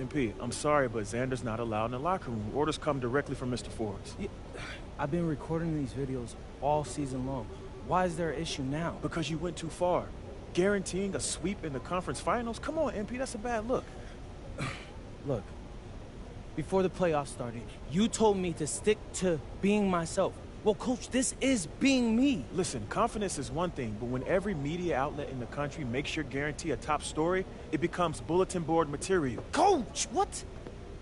MP, I'm sorry, but Xander's not allowed in the locker room. Orders come directly from Mr. Forbes. Yeah, I've been recording these videos all season long. Why is there an issue now? Because you went too far. Guaranteeing a sweep in the conference finals? Come on, MP, that's a bad look. Look, before the playoffs started, you told me to stick to being myself. Well, Coach, this is being me. Listen, confidence is one thing, but when every media outlet in the country makes your guarantee a top story, it becomes bulletin board material. Coach, what?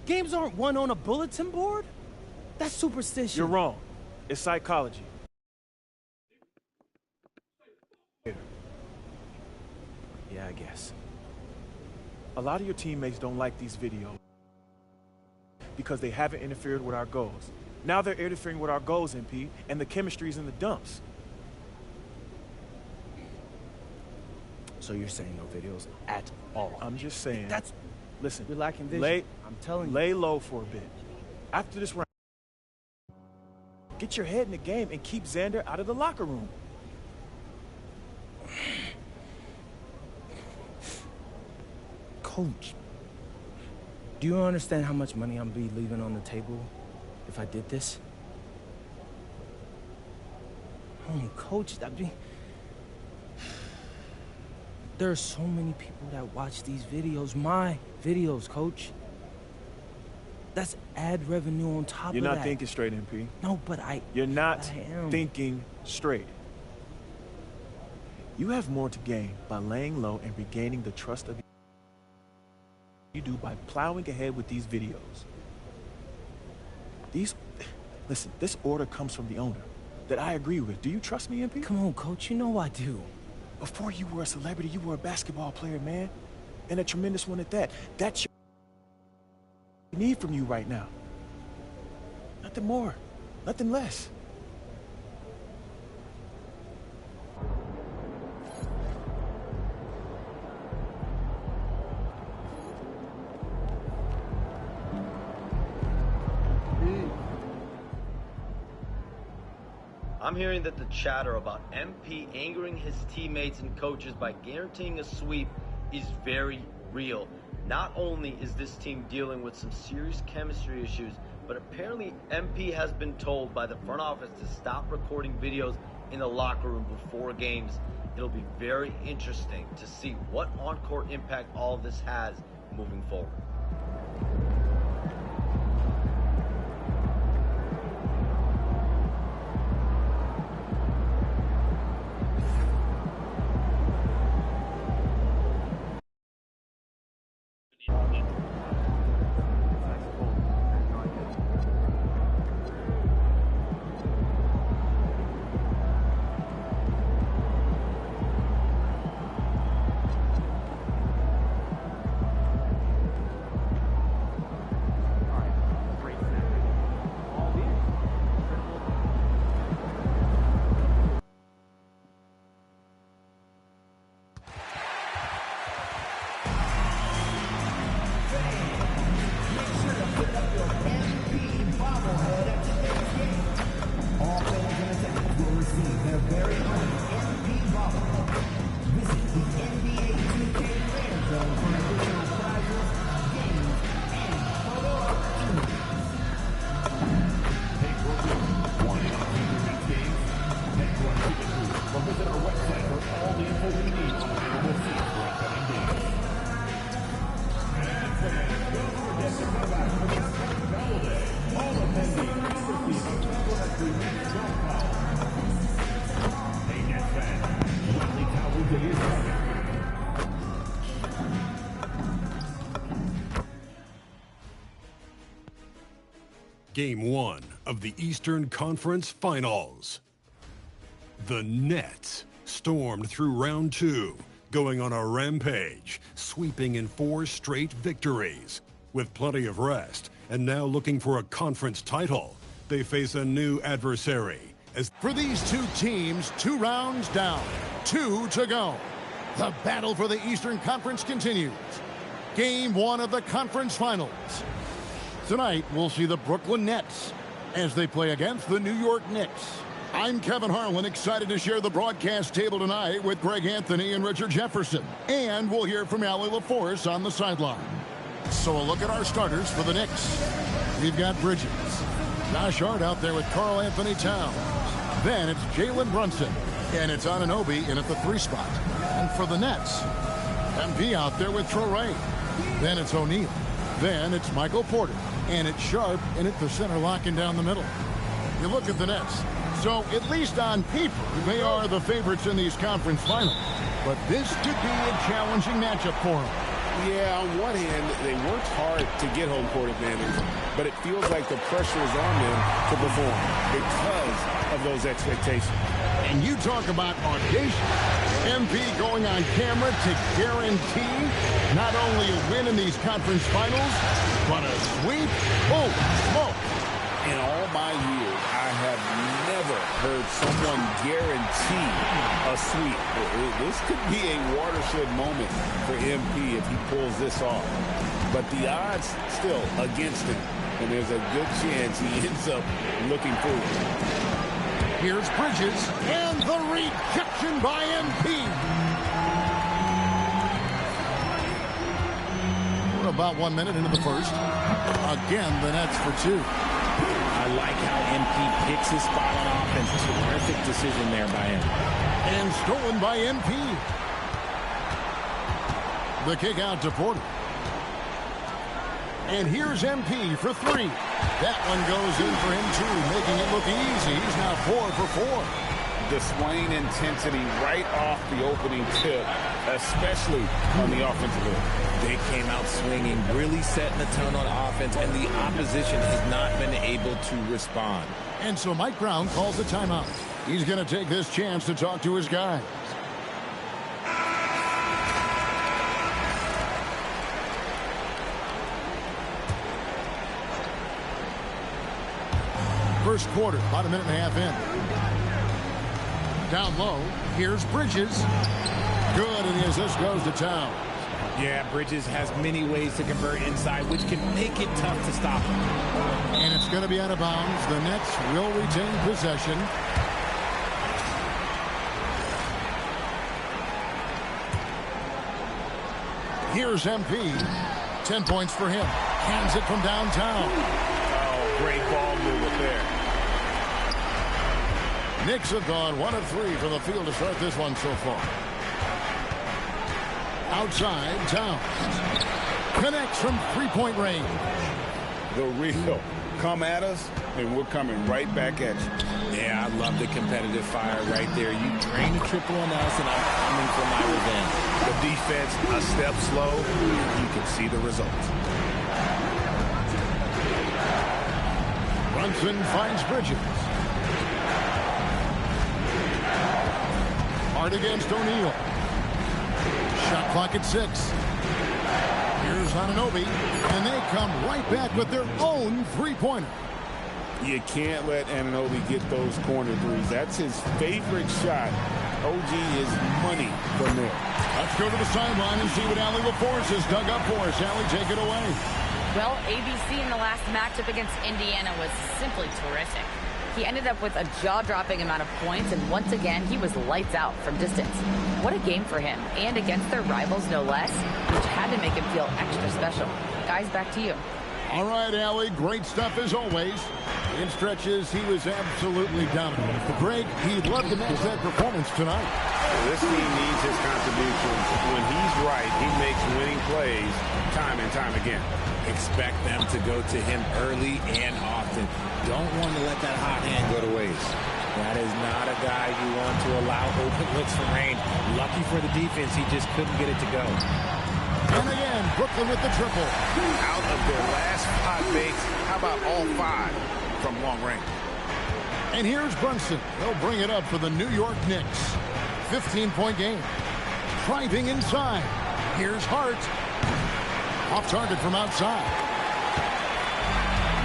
Games aren't won on a bulletin board? That's superstition. You're wrong. It's psychology. Yeah, I guess. A lot of your teammates don't like these videos because they haven't interfered with our goals. Now they're interfering with our goals, MP, and the chemistry's in the dumps. So you're saying no videos at all? I'm just saying. Listen, you're lacking vision. I'm telling you. Lay low for a bit. After this round, get your head in the game and keep Xander out of the locker room. Coach, do you understand how much money I'm be leaving on the table if I did this? Oh, Coach, there are so many people that watch these videos, my videos, Coach. That's ad revenue on top of that. You're not thinking straight, MP. No, but You're not I am. thinking straight. You have more to gain by laying low and regaining the trust of you do by plowing ahead with these videos. Listen, this order comes from the owner that I agree with. Do you trust me, MP? Come on, Coach, you know I do. Before you were a celebrity, you were a basketball player, man. And a tremendous one at that. That's your need from you right now. Nothing more, nothing less. I'm hearing that the chatter about MP angering his teammates and coaches by guaranteeing a sweep is very real. Not only is this team dealing with some serious chemistry issues, but apparently MP has been told by the front office to stop recording videos in the locker room before games. It'll be very interesting to see what on-court impact all of this has moving forward. Game 1 of the Eastern Conference Finals. The Nets stormed through round 2, going on a rampage, sweeping in 4 straight victories. With plenty of rest, and now looking for a conference title, they face a new adversary. As for these two teams, 2 rounds down, 2 to go. The battle for the Eastern Conference continues. Game 1 of the conference finals. Tonight, we'll see the Brooklyn Nets as they play against the New York Knicks. I'm Kevin Harlan, excited to share the broadcast table tonight with Greg Anthony and Richard Jefferson. And we'll hear from Allie LaForce on the sideline. So a look at our starters for the Knicks. We've got Bridges. Josh Hart out there with Karl Anthony Towns. Then it's Jalen Brunson. And it's Anunoby in at the 3 spot. And for the Nets, MP out there with Traore. Then it's O'Neal. Then it's Michael Porter. And it's Sharp in at the center, locking down the middle. You look at the Nets. So at least on paper, they are the favorites in these conference finals. But this could be a challenging matchup for them. Yeah, on one hand, they worked hard to get home court advantage, but it feels like the pressure is on them to perform because of those expectations. And you talk about audacious. MP going on camera to guarantee not only a win in these conference finals, but a sweep. Oh, smoke. In all my years, I have never heard someone guarantee a sweep. This could be a watershed moment for MP if he pulls this off. But the odds still against him, and there's a good chance he ends up looking foolish. Here's Bridges, and the rejection by MP. We're about 1 minute into the first. Again, the Nets for 2. I like how MP picks his spot on offense. Terrific decision there by him. And stolen by MP. The kick out to Porter. And here's MP for 3. That one goes in for him too, making it look easy. He's now 4 for 4. Displaying intensity right off the opening tip, especially on the offensive end. They came out swinging, really setting the tone on offense, and the opposition has not been able to respond. And so Mike Brown calls a timeout. He's going to take this chance to talk to his guys. First quarter, about a minute and a half in. Down low, here's Bridges. Good, and the assist goes to Towns. Yeah, Bridges has many ways to convert inside, which can make it tough to stop him. And it's going to be out of bounds. The Nets will retain possession. Here's MP. 10 points for him. Hands it from downtown. Oh, great ball movement there. Knicks have gone 1 of 3 from the field to start this one so far. Outside, Towns. Connects from 3-point range. The real. Come at us, and we're coming right back at you. Yeah, I love the competitive fire right there. You drain the triple on us, and I'm coming for my revenge. The defense a step slow. You can see the results. Brunson finds Bridges. Hard against O'Neal. Shot clock at 6. Here's Anunoby, and they come right back with their own 3-pointer. You can't let Anunoby get those corner threes. That's his favorite shot. OG is money from there. Let's go to the sideline and see what Allie LaForce has dug up for us. Allie, take it away. Well, ABC in the last matchup against Indiana was simply terrific. He ended up with a jaw-dropping amount of points, and once again, he was lights out from distance. What a game for him, and against their rivals, no less, which had to make him feel extra special. Guys, back to you. All right, Allie, great stuff as always. In stretches, he was absolutely dominant. At the break, he'd love to match that performance tonight. This team needs his contributions. When he's right, he makes winning plays time and time again. Expect them to go to him early and often. Don't want to let that hot hand go to waste. That is not a guy you want to allow open looks from range. Lucky for the defense, he just couldn't get it to go. And again, Brooklyn with the triple. Out of their last 5 makes, how about all 5 from long range? And here's Brunson. They'll bring it up for the New York Knicks. 15-point game. Driving inside. Here's Hart. Off target from outside.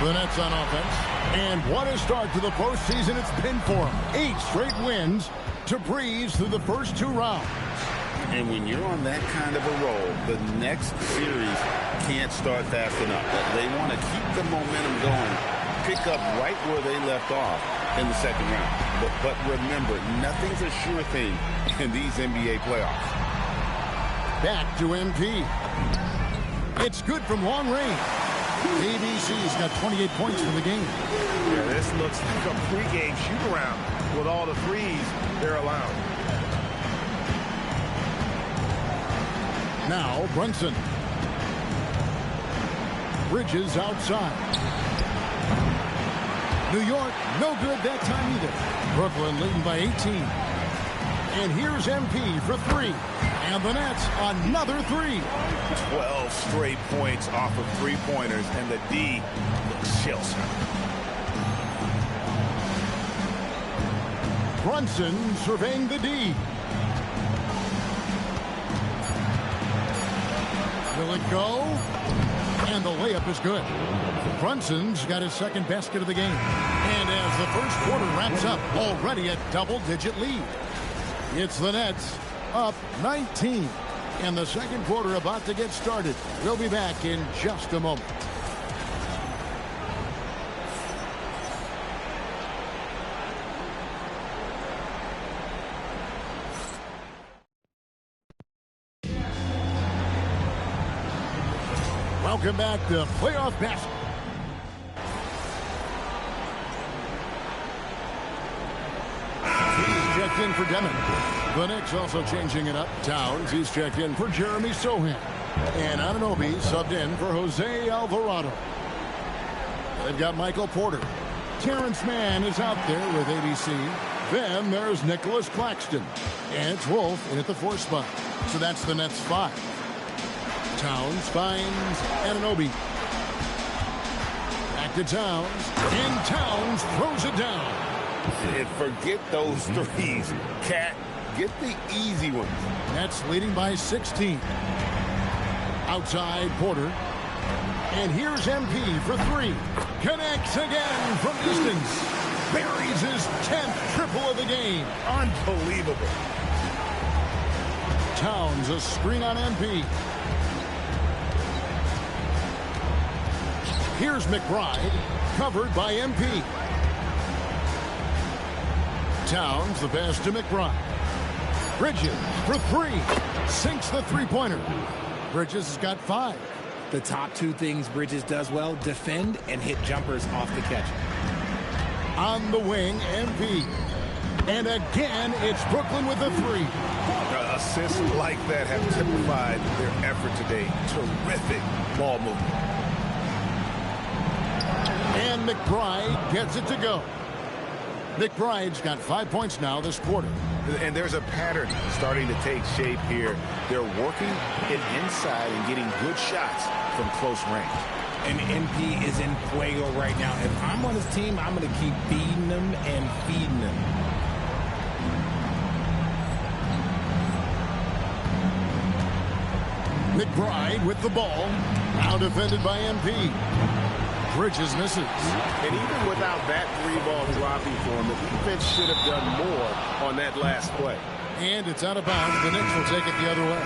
The Nets on offense. And what a start to the postseason it's been for them. 8 straight wins to breeze through the first 2 rounds. And when you're on that kind of a roll, the next series can't start fast enough. They want to keep the momentum going, pick up right where they left off in the second round. But remember, nothing's a sure thing in these NBA playoffs. Back to MP. It's good from long range. ABC's got 28 points for the game. Yeah, this looks like a pregame shoot-around with all the threes they're allowed. Now Brunson. Bridges outside. New York, no good that time either. Brooklyn leading by 18. And here's MP for three. And the Nets, another three. 12 straight points off of three-pointers, and the D looks shell-shocked. Brunson surveying the D. Will it go? And the layup is good. Brunson's got his second basket of the game. And as the first quarter wraps up, already a double-digit lead. It's the Nets up 19. And the second quarter about to get started. We'll be back in just a moment. Welcome back to playoff basketball. He's checked in for Demon. The Knicks also changing it up. Towns, he's checked in for Jeremy Sohan. And Anunoby subbed in for Jose Alvarado. They've got Michael Porter. Terrence Mann is out there with ABC. Then there's Nicholas Claxton. And it's Wolf in at the 4th spot. So that's the Nets 5. Towns finds Anunoby. Back to Towns. And Towns throws it down. And forget those threes. Cat, get the easy ones. Nets leading by 16. Outside Porter. And here's MP for three. Connects again from distance. Buries his 10th triple of the game. Unbelievable. Towns a screen on MP. Here's McBride, covered by MP. Towns, the pass to McBride. Bridges for three. Sinks the three-pointer. Bridges has got 5. The top two things Bridges does well, defend and hit jumpers off the catch. On the wing, MP. And again, it's Brooklyn with a 3. Assists like that have typified their effort today. Terrific ball movement. And McBride gets it to go. McBride's got 5 points now this quarter. And there's a pattern starting to take shape here. They're working it inside and getting good shots from close range. And MP is in fuego right now. If I'm on his team, I'm going to keep feeding him and feeding him. McBride with the ball. Now defended by MP. Bridges misses. And even without that 3-ball dropping for him, the defense should have done more on that last play. And it's out of bounds. The Knicks will take it the other way.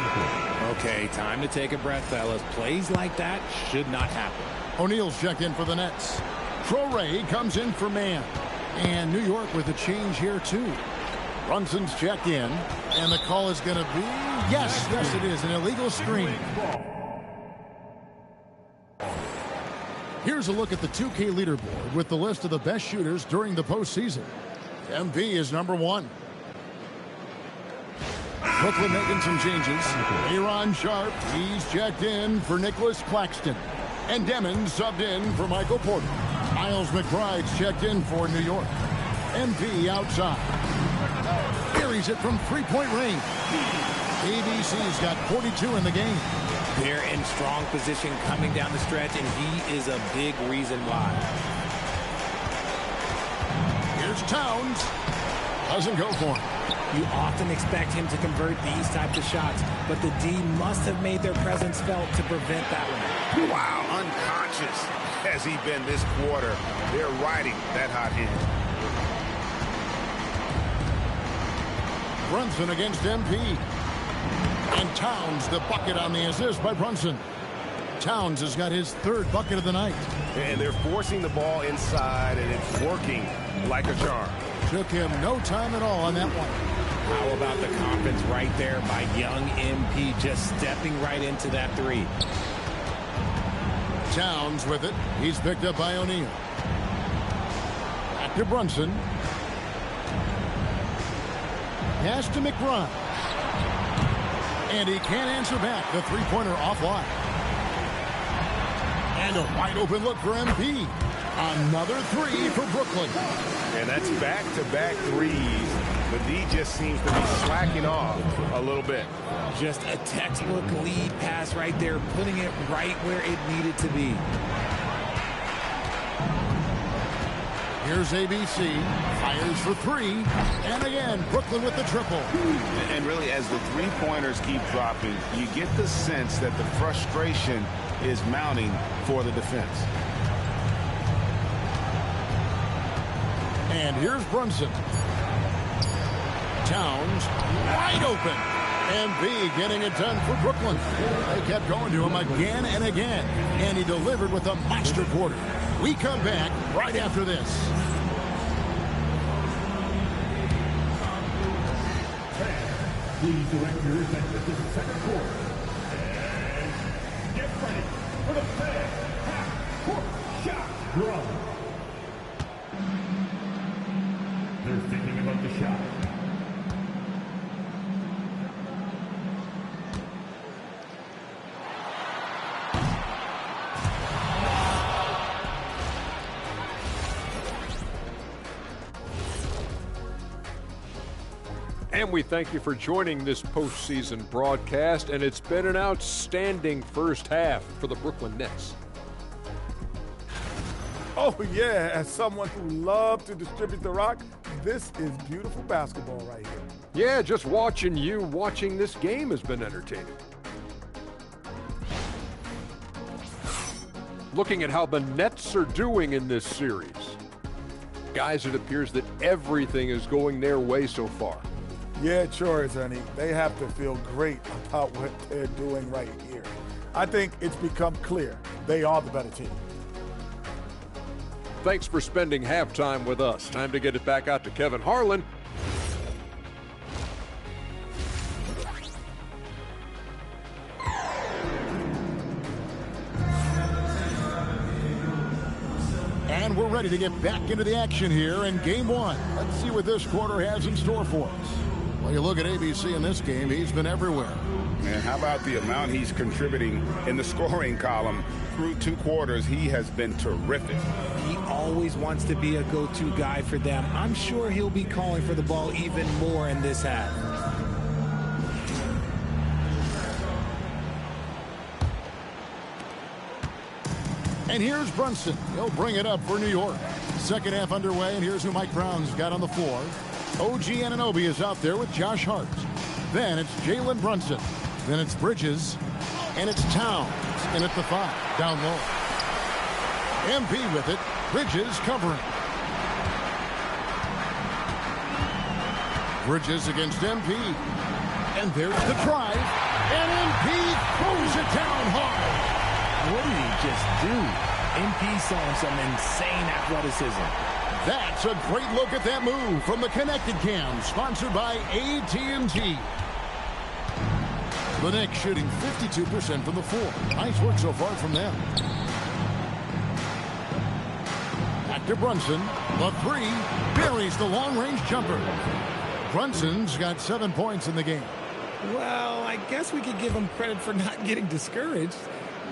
Okay, time to take a breath, fellas. Plays like that should not happen. O'Neal's checked in for the Nets. Traore comes in for Mann. And New York with a change here, too. Brunson's checked in. And the call is going to be, yes, it is, an illegal screen. Here's a look at the 2K leaderboard with the list of the best shooters during the postseason. MV is number 1. Brooklyn making some changes. Aaron Sharp, he's checked in for Nicholas Claxton. And Demon subbed in for Michael Porter. Miles McBride's checked in for New York. MV outside. Buries it from three-point range. ABC's got 42 in the game. They're in strong position coming down the stretch, and he is a big reason why. Here's Towns. Doesn't go for him. You often expect him to convert these types of shots, but the D must have made their presence felt to prevent that one. Wow, unconscious has he been this quarter. They're riding that hot hand. Brunson against MP. And Towns the bucket on the assist by Brunson. Towns has got his 3rd bucket of the night. And they're forcing the ball inside, and it's working like a charm. Took him no time at all on that one. How about the confidence right there by young MP just stepping right into that 3? Towns with it. He's picked up by O'Neal. Back to Brunson. Pass to McBride. And he can't answer back. The three-pointer offline. And a wide open look for MP. Another three for Brooklyn. And that's back-to-back threes. But he just seems to be slacking off a little bit. Just a textbook lead pass right there, putting it right where it needed to be. Here's ABC, fires for three, and again, Brooklyn with the triple. And really, as the three-pointers keep dropping, you get the sense that the frustration is mounting for the defense. And here's Brunson. Towns, wide open. And B getting it done for Brooklyn. They kept going to him again and again. And he delivered with a monster quarter. We come back right after this. Please direct your attention to the second quarter. And get ready for the fifth half-court shot run. They're thinking about the shot. And we thank you for joining this postseason broadcast, and it's been an outstanding first half for the Brooklyn Nets. Oh, yeah, as someone who loves to distribute the rock, this is beautiful basketball right here. Yeah, just watching this game has been entertaining. Looking at how the Nets are doing in this series. Guys, it appears that everything is going their way so far. Yeah, it sure is, Ernie. They have to feel great about what they're doing right here. I think it's become clear they are the better team. Thanks for spending halftime with us. Time to get it back out to Kevin Harlan. And we're ready to get back into the action here in game one. Let's see what this quarter has in store for us. Well, you look at ABC in this game, he's been everywhere. And how about the amount he's contributing in the scoring column? Through two quarters, he has been terrific. He always wants to be a go-to guy for them. I'm sure he'll be calling for the ball even more in this half. And here's Brunson. He'll bring it up for New York. Second half underway, and here's who Mike Brown's got on the floor. OG Anunoby is out there with Josh Hart. Then it's Jalen Brunson. Then it's Bridges. And it's Towns in at the 5, down low. MP with it. Bridges covering. Bridges against MP. And there's the drive. And MP throws it down hard. What did he just do? MP saw some insane athleticism. That's a great look at that move from the Connected Cam, sponsored by AT&T. The Knicks shooting 52% from the floor. Nice work so far from them. Back to Brunson. The 3 buries the long-range jumper. Brunson's got 7 points in the game. Well, I guess we could give him credit for not getting discouraged.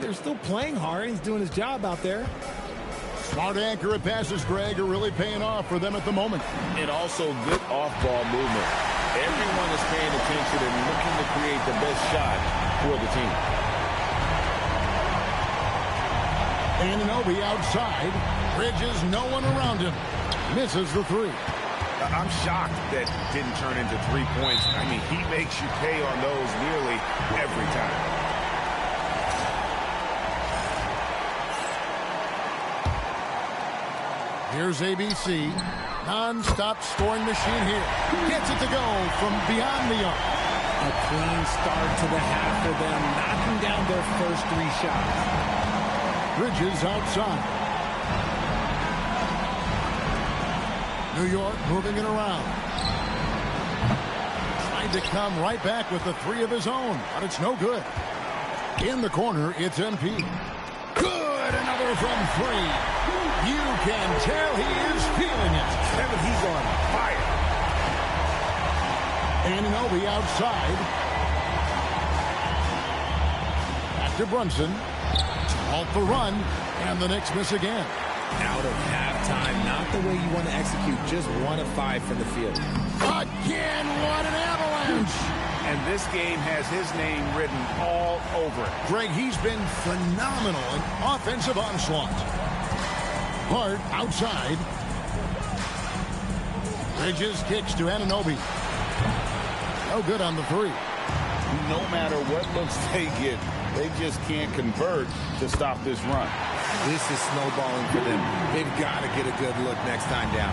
They're still playing hard. He's doing his job out there. Smart, accurate passes, Greg, are really paying off for them at the moment. And also good off-ball movement. Everyone is paying attention and looking to create the best shot for the team. Anunoby outside. Bridges, no one around him. Misses the 3. I'm shocked that didn't turn into 3 points. I mean, he makes you pay on those nearly every time. Here's ABC. Non-stop scoring machine here. Gets it to go from beyond the arc. A clean start to the half for them, knocking down their first 3 shots. Bridges outside. New York moving it around. Trying to come right back with the 3 of his own, but it's no good. In the corner, it's MP. Good good. Another from three. You can tell he is feeling it. Kevin, he's on fire. Anunoby outside. Back to Brunson. Halt the run. And the Knicks miss again. Out of halftime, not the way you want to execute. Just 1 of 5 from the field. Again, what an avalanche. And this game has his name written all over it. Greg, he's been phenomenal in offensive onslaught. Hart outside. Bridges kicks to Anunoby. No good on the three. No matter what looks they get, they just can't convert to stop this run. This is snowballing for them. They've got to get a good look next time down.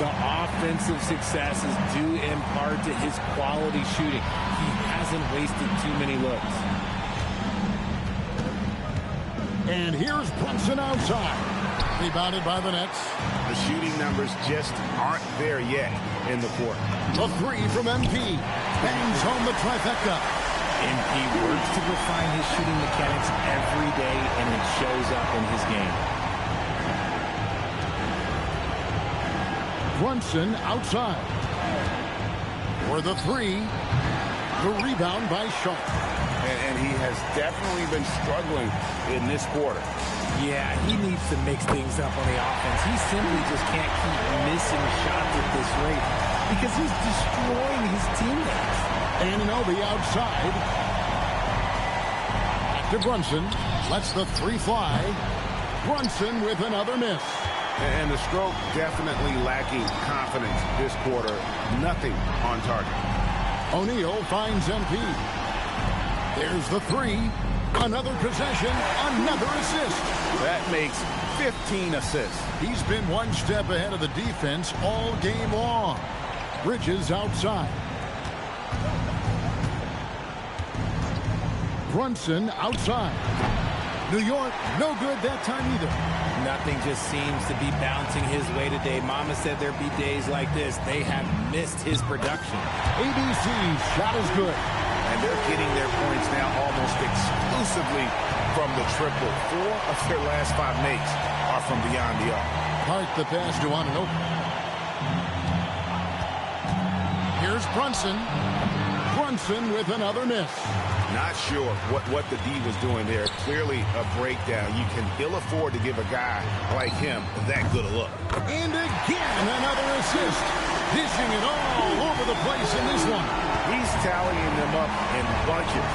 The offensive success is due in part to his quality shooting. He hasn't wasted too many looks. And here's Brunson outside. Rebounded by the Nets. The shooting numbers just aren't there yet in the quarter. A three from MP. Bangs home the trifecta. MP works to refine his shooting mechanics every day, and it shows up in his game. Brunson outside. For the three. The rebound by Sharp. And he has definitely been struggling in this quarter. Yeah, he needs to mix things up on the offense. He simply just can't keep missing shots at this rate because he's destroying his teammates. Anunoby outside. Back to Brunson. Lets the three fly. Brunson with another miss. And the stroke definitely lacking confidence this quarter. Nothing on target. O'Neal finds MP. There's the three. Another possession. Another assist. That makes 15 assists. He's been one step ahead of the defense all game long. Bridges outside. Brunson outside. New York, no good that time either. Nothing just seems to be bouncing his way today. Mama said there'd be days like this. They have missed his production. ABC's shot is good. And they're getting their points now almost exclusively from the triple. 4 of their last 5 makes are from beyond the arc. Hart the pass to Anunoby. Here's Brunson. Brunson with another miss. Not sure what the D was doing there. Clearly a breakdown. You can ill afford to give a guy like him that good a look. And again, another assist. Dishing it all over the place in this one. He's tallying them up in bunches.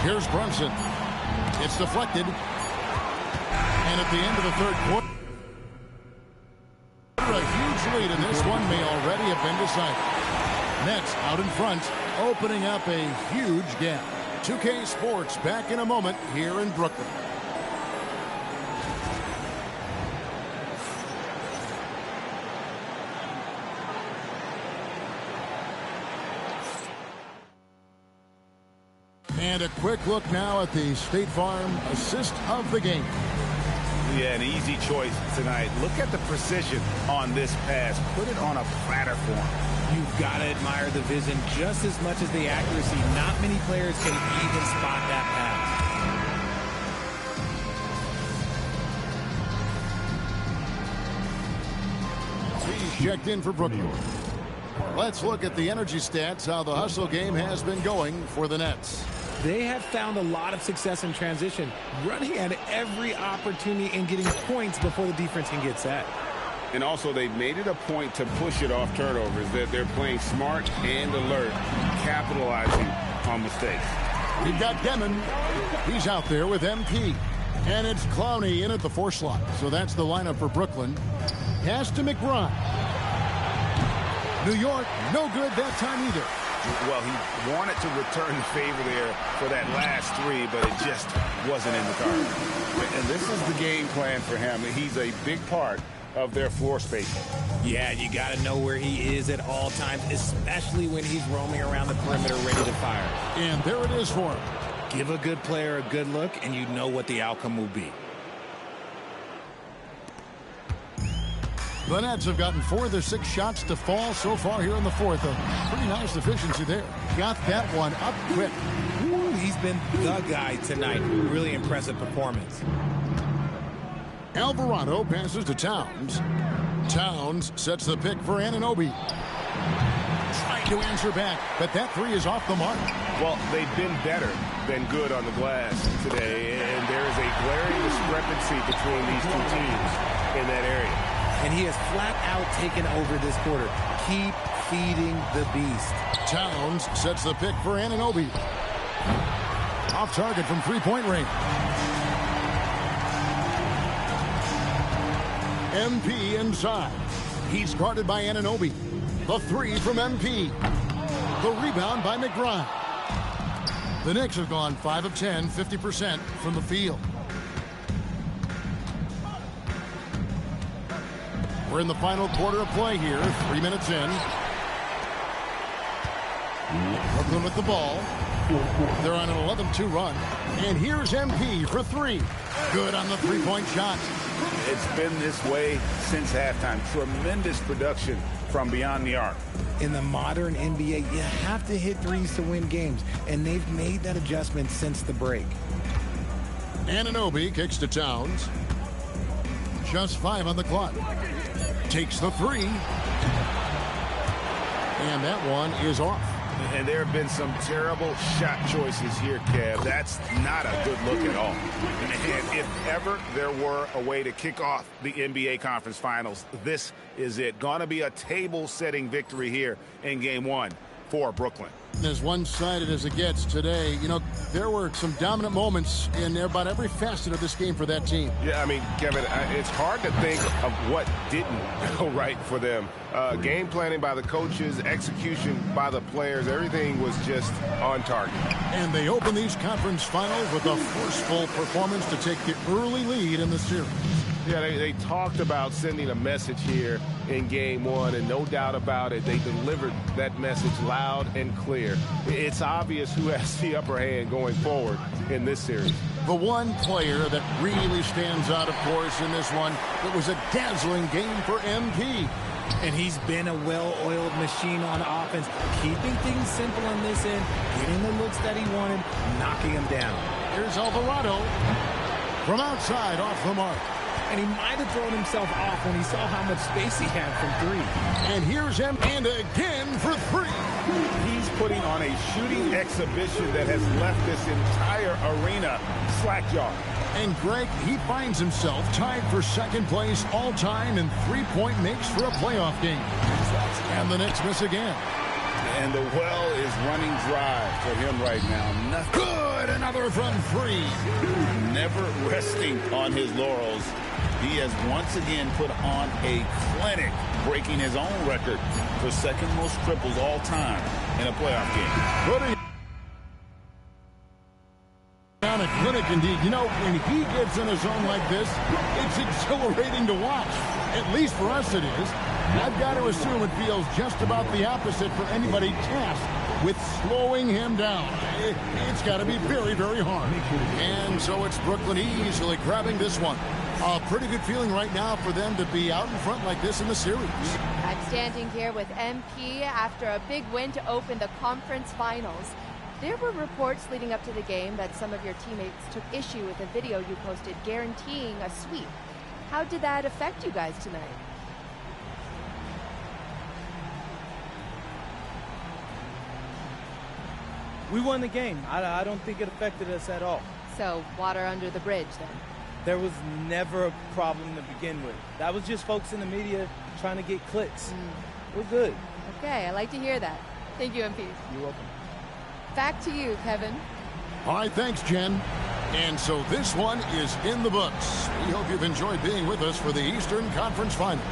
Here's Brunson. It's deflected. And at the end of the third quarter, a huge lead, and this one may already have been decided. Nets out in front, opening up a huge gap. 2K Sports back in a moment here in Brooklyn. And a quick look now at the State Farm assist of the game. Yeah, an easy choice tonight. Look at the precision on this pass. Put it on a platter form. You've got to admire the vision just as much as the accuracy. Not many players can even spot that pass. He's checked in for Brooklyn. Let's look at the energy stats, how the hustle game has been going for the Nets. They have found a lot of success in transition, running at every opportunity and getting points before the defense can get set. And also, they've made it a point to push it off turnovers, that they're playing smart and alert, capitalizing on mistakes. We've got Demon. He's out there with MP. And it's Clowney in at the 4 slot. So that's the lineup for Brooklyn. Pass to McBride. New York, no good that time either. Well, he wanted to return the favor there for that last 3, but it just wasn't in the cards. And this is the game plan for him. He's a big part of their floor spacing. Yeah, you got to know where he is at all times, especially when he's roaming around the perimeter ready to fire. And there it is for him. Give a good player a good look, and you know what the outcome will be. The Nets have gotten 4 of their 6 shots to fall so far here in the fourth. A pretty nice efficiency there. Got that one up quick. Ooh, he's been the guy tonight. Really impressive performance. Alvarado passes to Towns. Towns sets the pick for Anunoby. Trying to answer back, but that 3 is off the mark. Well, they've been better than good on the glass today, and there is a glaring discrepancy between these two teams in that area. And he has flat out taken over this quarter. Keep feeding the beast. Towns sets the pick for Anunoby. Off target from three-point range. MP inside. He's guarded by Anunoby. The 3 from MP. The rebound by McBride. The Knicks have gone 5 of 10, 50% from the field. We're in the final quarter of play here, 3 minutes in. Brooklyn with the ball. They're on an 11-2 run. And here's MP for 3. Good on the three-point shot. It's been this way since halftime. Tremendous production from beyond the arc. In the modern NBA, you have to hit threes to win games, and they've made that adjustment since the break. Anunoby kicks to Towns. Just 5 on the clock. Takes the 3. And that one is off. And there have been some terrible shot choices here, Kev. That's not a good look at all. And if ever there were a way to kick off the NBA Conference Finals, this is it. Gonna be a table-setting victory here in Game 1 for Brooklyn. As one-sided as it gets today, you know, there were some dominant moments in about every facet of this game for that team. Yeah, I mean, Kevin, it's hard to think of what didn't go right for them. Game planning by the coaches, execution by the players, everything was just on target. And they open these conference finals with a forceful performance to take the early lead in the series. Yeah, they talked about sending a message here in Game 1, and no doubt about it, they delivered that message loud and clear. It's obvious who has the upper hand going forward in this series. The one player that really stands out, of course, in this one, it was a dazzling game for MP. And he's been a well-oiled machine on offense, keeping things simple on this end, getting the looks that he wanted, knocking him down. Here's Alvarado from outside, off the mark. And he might have thrown himself off when he saw how much space he had from 3. And here's him, and again for 3. He's putting on a shooting exhibition that has left this entire arena slack-jawed. And Greg, he finds himself tied for second place all-time in three-point makes for a playoff game. And the Knicks miss again. And the well is running dry for him right now. Good, another from 3. Never resting on his laurels. He has once again put on a clinic, breaking his own record for second most triples all time in a playoff game. On a clinic indeed. You know, when he gets in a zone like this, it's exhilarating to watch. At least for us it is. I've got to assume it feels just about the opposite for anybody tasked with slowing him down. It's got to be very, very hard. And so it's Brooklyn easily grabbing this one. A pretty good feeling right now for them to be out in front like this in the series. I'm standing here with MP after a big win to open the conference finals. There were reports leading up to the game that some of your teammates took issue with a video you posted guaranteeing a sweep. How did that affect you guys tonight? We won the game. I don't think it affected us at all. So, water under the bridge, then? There was never a problem to begin with. That was just folks in the media trying to get clicks. We're good. Okay, I like to hear that. Thank you, MP. You're welcome. Back to you, Kevin. All right, thanks, Jen. And so this one is in the books. We hope you've enjoyed being with us for the Eastern Conference Finals.